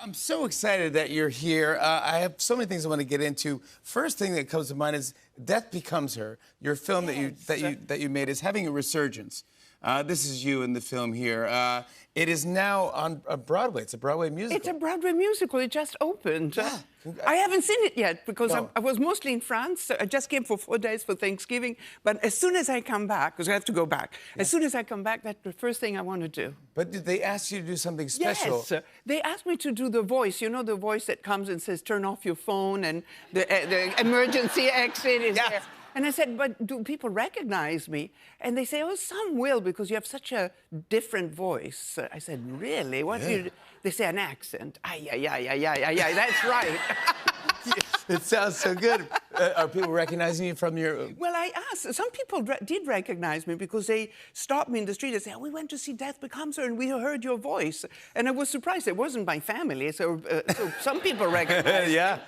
I'm so excited that you're here. I have so many things I want to get into. First thing that comes to mind is Death Becomes Her. Your film that you made is having a resurgence. This is you in the film here. It is now on Broadway. It's a Broadway musical. It's a Broadway musical. It just opened. Yeah. I haven't seen it yet because No. I was mostly in France. I just came for 4 days for Thanksgiving. But as soon as I come back, because I have to go back, as soon as I come back, that's the first thing I want to do. But did they ask you to do something special? Yes. They asked me to do the voice. You know, the voice that comes and says, turn off your phone and the emergency exit is there. And I said, but do people recognize me? And they say, oh, some will, because you have such a different voice. I said, really? What do you... They say, an accent. Ay, that's right. It sounds so good. Are people recognizing you from your... Well, I asked. Some people did recognize me because they stopped me in the street and said, oh, we went to see Death Becomes Her and we heard your voice. And I was surprised. It wasn't my family, so some people recognized Yeah.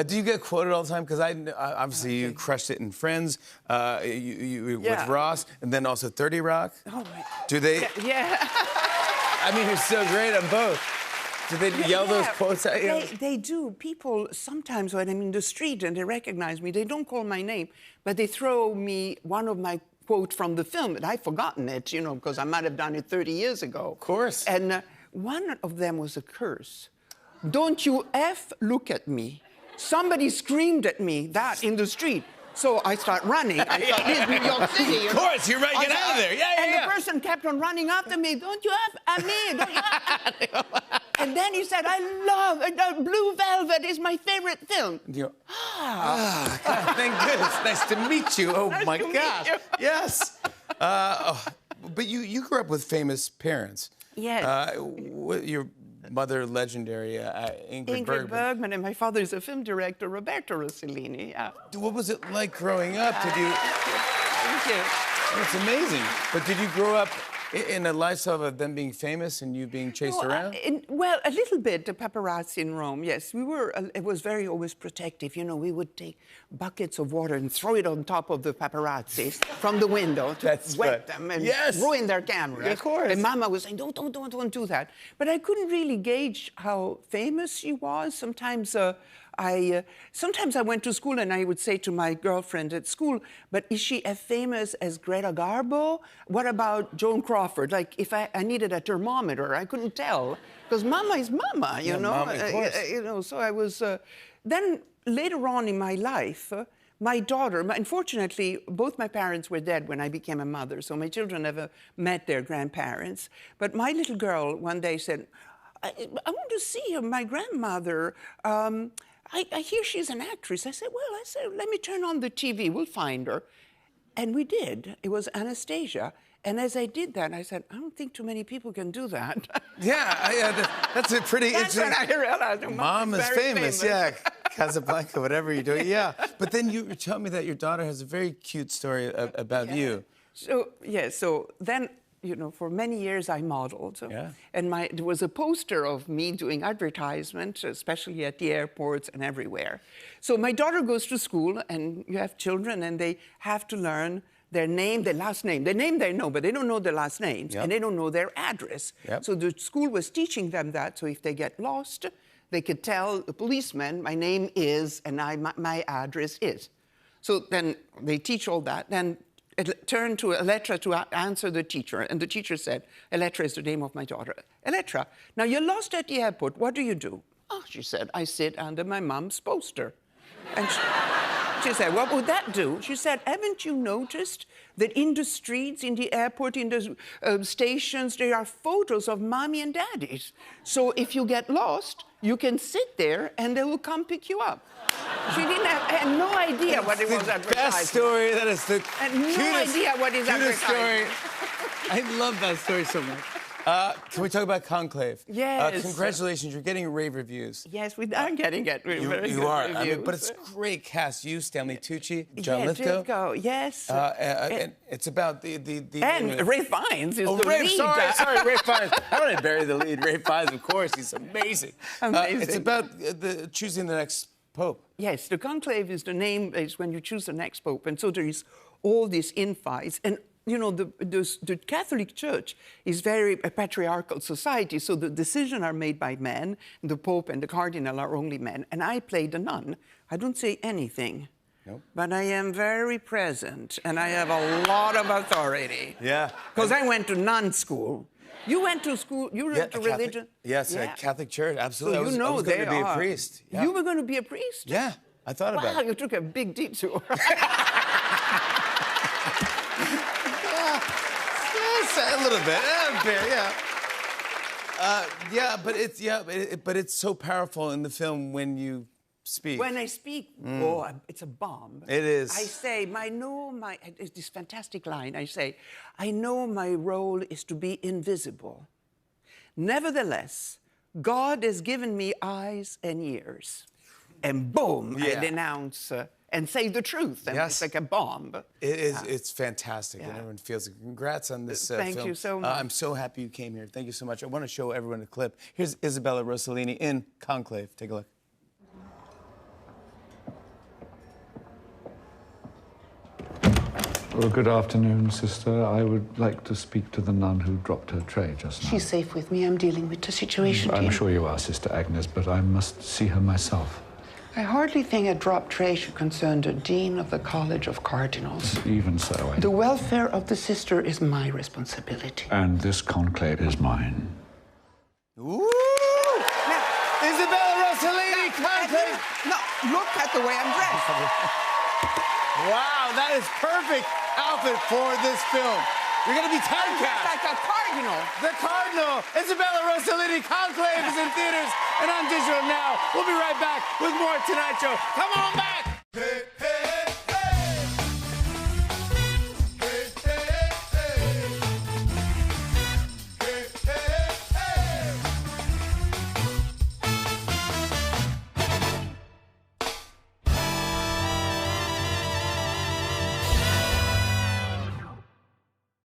Do you get quoted all the time? Because obviously you crushed it in Friends, with Ross, and then also 30 Rock. Oh, my... Do they? Yeah. I mean, you're so great on both. Do they yell those quotes at you? They do. People, sometimes when I'm in the street and they recognize me, they don't call my name, but they throw me one of my quotes from the film, and I've forgotten it, you know, because I might have done it 30 years ago. Of course. And one of them was a curse. Don't you look at me. Somebody screamed at me that in the street. So I start running. I thought, this is New York City. Of course, you're right. Get out of there. And the person kept on running after me. Don't you have at me? Don't you have... And then he said, I love Blue Velvet is my favorite film. And you go, God, thank goodness. Nice to meet you. Oh, Nice my to meet gosh. you. Yes. But you grew up with famous parents. Yes. Your mother, legendary Ingrid Bergman, and my father is a film director, Roberto Rossellini. Yeah. What was it like growing up? Thank you. It's amazing. But did you grow up in a lifestyle of them being famous and you being chased around? Well, a little bit, the paparazzi in Rome, yes. We were, it was very always protective. You know, we would take buckets of water and throw it on top of the paparazzi from the window to wet them and ruin their camera. Of course. And Mama was saying, don't do that. But I couldn't really gauge how famous she was. Sometimes I went to school and I would say to my girlfriend at school, but is she as famous as Greta Garbo? What about Joan Crawford? Like, if I needed a thermometer, I couldn't tell. Because Mama is Mama, you know? Mama, of course. You know, so I was... Then, later on in my life, my daughter... Unfortunately, both my parents were dead when I became a mother, so my children never met their grandparents. But my little girl one day said, I want to see my grandmother. I hear she's an actress. I said, let me turn on the TV. We'll find her. And we did. It was Anastasia. And as I did that, I said, I don't think too many people can do that. That's a pretty interesting... That's when I realized Mom is famous, yeah. Casablanca, whatever you're doing, yeah. But then you tell me that your daughter has a very cute story about you. So, so then... You know, for many years I modeled. And there was a poster of me doing advertisement, especially at the airports and everywhere. So my daughter goes to school, and you have children, and they have to learn their name, their last name. Their name they know, but they don't know their last names, and they don't know their address. So the school was teaching them that, so if they get lost, they could tell the policeman, my name is, and my address is. So then they teach all that. Then it turned to Elettra to answer the teacher, and the teacher said, Elettra is the name of my daughter. Elettra, now you're lost at the airport. What do you do? Oh, she said, I sit under my mom's poster. And she said, what would that do? She said, haven't you noticed that in the streets, in the airport, in the stations, there are photos of mommy and daddies. So if you get lost, you can sit there and they will come pick you up. She had no idea what it was advertising. Best story. That is the no idea what is advertising. I love that story so much. Can we talk about Conclave? Yes. Congratulations, you're getting rave reviews. Yes, we are getting it. You are. I mean, but it's a great cast. You, Stanley Tucci, John Lithgow. Yes. And it's about the and Ray Fiennes is the lead. Sorry, Ray Fiennes. I don't want to bury the lead. Ray Fiennes, of course, he's amazing. It's about choosing the next pope. Yes, the conclave is the name, is when you choose the next pope. And so there is all these infights. And you know, the Catholic Church is very a patriarchal society, so the decisions are made by men. The Pope and the Cardinal are only men, and I play the nun. I don't say anything. Nope. But I am very present, and I have a lot of authority. Yeah. Because I went to nun school. You went to school, you went to religion? Yes, yeah. Catholic Church, absolutely. So I was going to be a priest. Yeah. You were going to be a priest? Yeah, I thought about it. Wow, you took a big detour. A little bit, yeah. But it's so powerful in the film when you speak. When I speak, oh, it's a bomb. It is. I say, it's this fantastic line. I say, I know my role is to be invisible. Nevertheless, God has given me eyes and ears. And boom, I denounce and say the truth. And it's like a bomb. It is. It's fantastic, and everyone feels it. Congrats on this film. Thank you so much. I'm so happy you came here. Thank you so much. I want to show everyone a clip. Here's Isabella Rossellini in Conclave. Take a look. Well, good afternoon, sister. I would like to speak to the nun who dropped her tray just now. She's safe with me. I'm dealing with the situation. I'm sure you are, Sister Agnes, but I must see her myself. I hardly think a dropped tray should concern the Dean of the College of Cardinals. Even so, The welfare of the sister is my responsibility. And this conclave is mine. Ooh! Isabella Rossellini, Conclave! No, look at the way I'm dressed. Wow, that is perfect outfit for this film. You're going to be typecast. Like a cardinal. The Cardinal. Isabella Rossellini, Conclave is in theaters and on digital now. We'll be right back with more Tonight Show. Come on back.